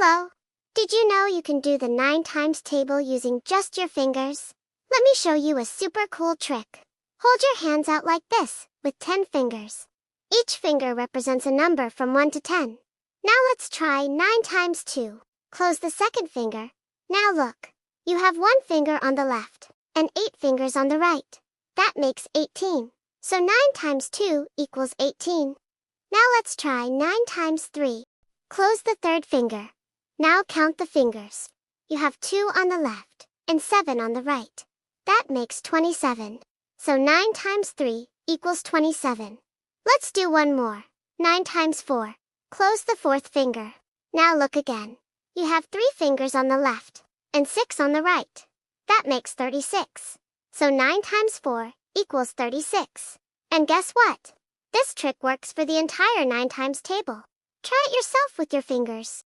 Hello! Did you know you can do the 9 times table using just your fingers? Let me show you a super cool trick. Hold your hands out like this, with 10 fingers. Each finger represents a number from 1 to 10. Now let's try 9 times 2. Close the second finger. Now look. You have 1 finger on the left, and 8 fingers on the right. That makes 18. So 9 times 2 equals 18. Now let's try 9 times 3. Close the third finger. Now count the fingers. You have 2 on the left, and 7 on the right. That makes 27. So 9 times 3 equals 27. Let's do one more. 9 times 4. Close the fourth finger. Now look again. You have 3 fingers on the left, and 6 on the right. That makes 36. So 9 times 4 equals 36. And guess what? This trick works for the entire 9 times table. Try it yourself with your fingers.